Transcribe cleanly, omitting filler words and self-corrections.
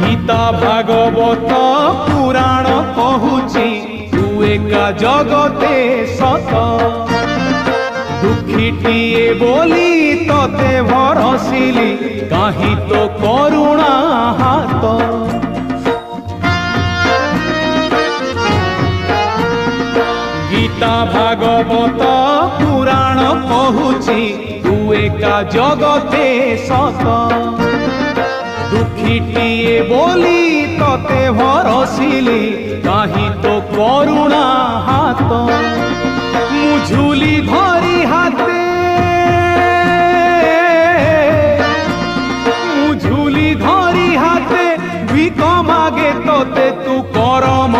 गीता भागवत पुराण कहूची तू एका जगते सत दुखीटिए बोली तते भरसिली काहि तो करुणा हाथ गीता भागवत पुराण कहूची तू एका जगते सत दुखीटिए बोली तते भरसिली काहि तो करुणा हाथ मुझुली धरी हाथे मुझुली धरी हाथे भिक मागे तते तू करम